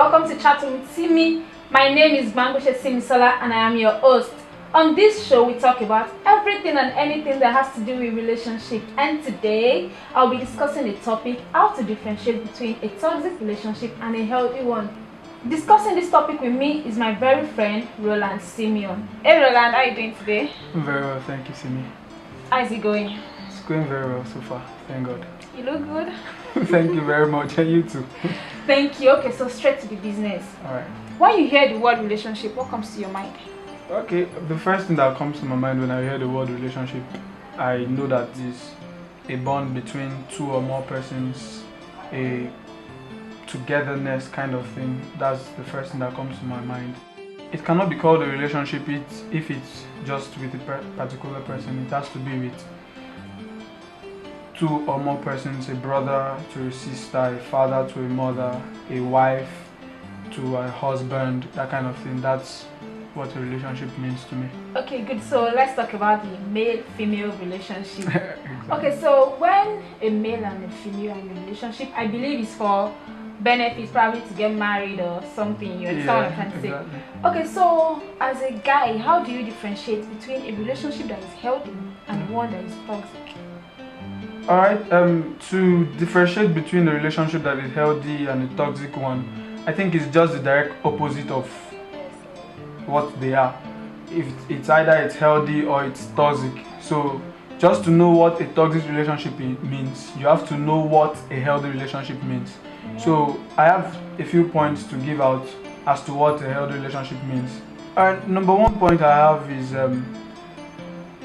welcome to Chatting with Simi. My name is Bangoshe Simisola and I am your host. On this show, we talk about everything and anything that has to do with relationship. And today, I'll be discussing a topic, how to differentiate between a toxic relationship and a healthy one. Discussing this topic with me is my very friend, Roland Simeon. Hey Roland, how are you doing today? Very well, thank you, Simi. How is it going? It's going very well so far, thank God. You look good. Thank you very much, and you too. Thank you. Okay, so straight to the business. Alright. When you hear the word relationship, what comes to your mind? Okay, the first thing that comes to my mind when I hear the word relationship, I know that it's a bond between two or more persons, a togetherness kind of thing. That's the first thing that comes to my mind. It cannot be called a relationship if it's just with a particular person. It has to be with two or more persons, a brother to a sister, a father to a mother, a wife to a husband, that kind of thing. That's what a relationship means to me. Okay, good. So let's talk about the male-female relationship. Exactly. Okay, so when a male and a female are in a relationship, I believe it's for benefits, probably to get married or something. You understand what I'm trying to say? Exactly. Okay, so as a guy, how do you differentiate between a relationship that is healthy and one that is toxic? Alright, to differentiate between a relationship that is healthy and a toxic one, I think it's just the direct opposite of what they are. If it's either it's healthy or it's toxic. So just to know what a toxic relationship means, you have to know what a healthy relationship means. So I have a few points to give out as to what a healthy relationship means. Alright, number one point I have is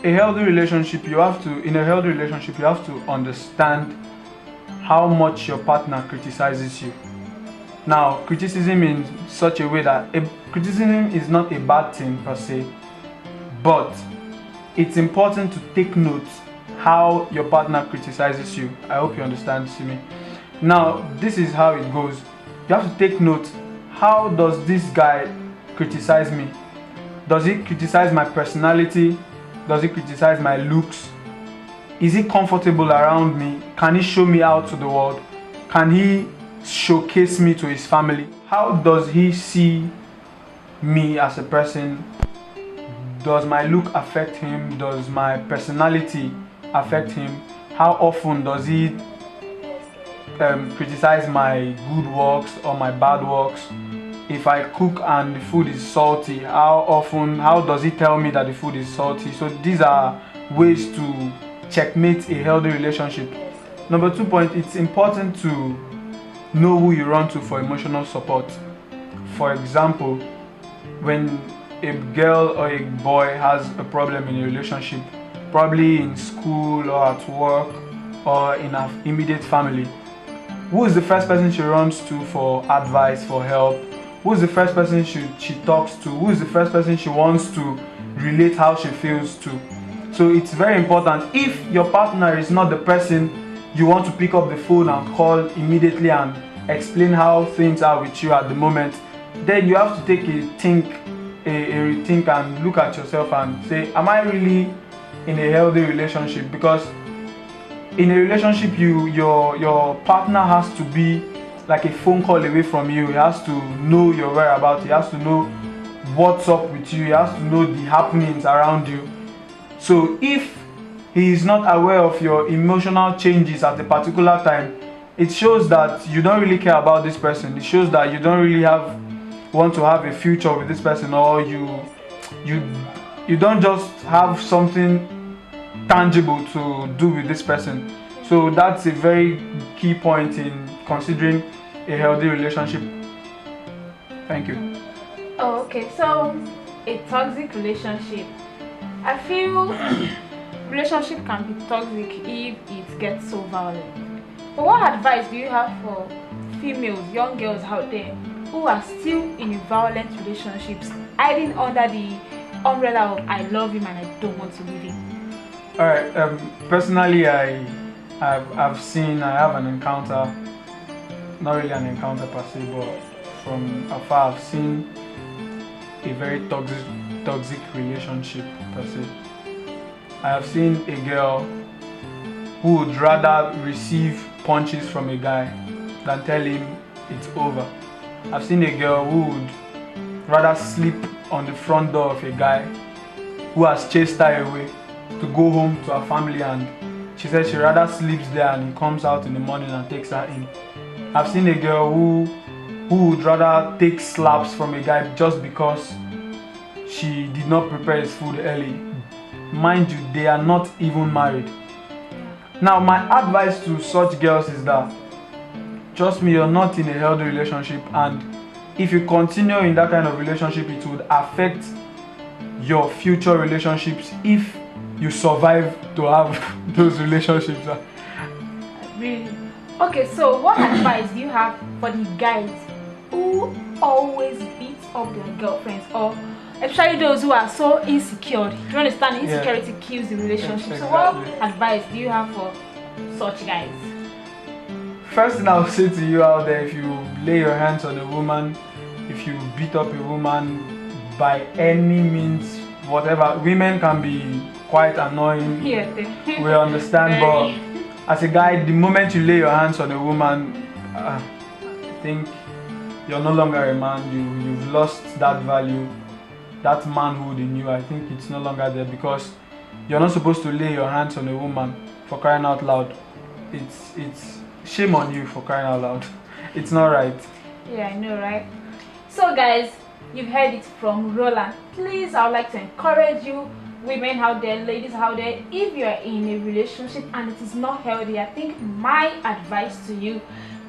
in a healthy relationship you have to understand how much your partner criticizes you. Now, criticism in such a way that criticism is not a bad thing per se, but it's important to take note how your partner criticizes you. I hope you understand, Simi. Now, this is how it goes. You have to take note, how does this guy criticize me? Does he criticize my personality? Does he criticize my looks? Is he comfortable around me? Can he show me out to the world? Can he showcase me to his family? How does he see me as a person? Does my look affect him? Does my personality affect him? How often does he criticize my good works or my bad works? If I cook and the food is salty, how does he tell me that the food is salty? So these are ways to checkmate a healthy relationship. Number 2 point, it's important to know who you run to for emotional support. For example, when a girl or a boy has a problem in a relationship, probably in school or at work or in her immediate family, who is the first person she runs to for advice, for help? Who is the first person she talks to? Who is the first person she wants to relate how she feels to? So it's very important. If your partner is not the person you want to pick up the phone and call immediately and explain how things are with you at the moment, then you have to take a rethink and look at yourself and say, am I really in a healthy relationship? Because in a relationship, your partner has to be like a phone call away from you. He has to know your whereabouts. He has to know what's up with you. He has to know the happenings around you. So if he is not aware of your emotional changes at a particular time, it shows that you don't really care about this person. It shows that you don't really want to have a future with this person, or you don't just have something tangible to do with this person. So that's a very key point in considering a healthy relationship. Thank you. Oh, okay. So a toxic relationship. I feel relationship can be toxic if it gets so violent. But what advice do you have for females, young girls out there who are still in violent relationships, hiding under the umbrella of I love him and I don't want to leave him? Alright, personally I have an encounter, not really an encounter per se, but from afar I've seen a very toxic relationship per se. I have seen a girl who would rather receive punches from a guy than tell him it's over. I've seen a girl who would rather sleep on the front door of a guy who has chased her away to go home to her family, and she said she rather sleeps there and he comes out in the morning and takes her in. I've seen a girl who would rather take slaps from a guy just because she did not prepare his food early. Mind you, they are not even married. Now, my advice to such girls is that, trust me, you're not in a healthy relationship, and if you continue in that kind of relationship, it would affect your future relationships if you survive to have those relationships. Really? Okay, so what advice do you have for the guys who always beat up their girlfriends, or especially those who are so insecure? Do you understand? Insecurity kills the relationship. Yes, So what exactly. advice do you have for such guys? First thing I'll say to you out there, if you lay your hands on a woman, if you beat up a woman by any means, whatever, women can be quite annoying. Yeah, We understand, but as a guy, the moment you lay your hands on a woman, I think you're no longer a man. You've lost that value, that manhood in you. I think it's no longer there, because you're not supposed to lay your hands on a woman, for crying out loud. It's shame on you, for crying out loud. It's not right. Yeah, I know, right? So guys, you've heard it from Roland. Please, I would like to encourage you, women out there, ladies out there, if you're in a relationship and it is not healthy, I think my advice to you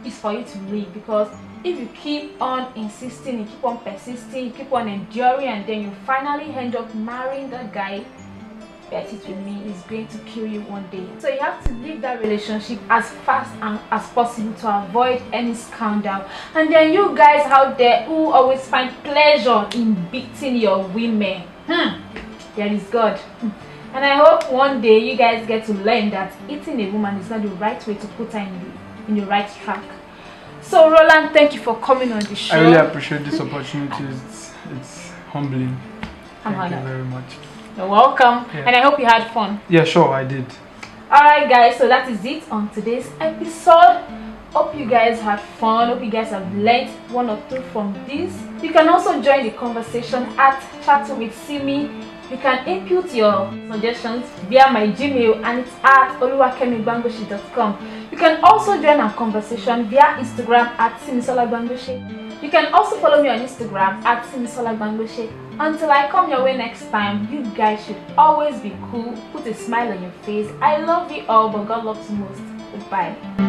is for you to leave. Because if you keep on insisting, you keep on persisting, you keep on enduring, and then you finally end up marrying that guy, bet it with me, is going to kill you one day. So you have to leave that relationship as fast and as possible to avoid any scandal. And then you guys out there who always find pleasure in beating your women, there is God. And I hope one day you guys get to learn that eating a woman is not the right way to put her in the right track. So Roland, thank you for coming on the show. I really appreciate this opportunity. It's humbling. Thank you very much. You're welcome. Yeah. And I hope you had fun. Yeah, sure, I did. Alright guys, so that is it on today's episode. Hope you guys had fun. Hope you guys have learned one or two from this. You can also join the conversation at Chatting with Simi. You can input your suggestions via my Gmail, and it's at oluwakemigbangoshi.com. You can also join our conversation via Instagram at Simisola. You can also follow me on Instagram at Simisola. Until I come your way next time, you guys should always be cool. Put a smile on your face. I love you all, but God loves you most. Goodbye.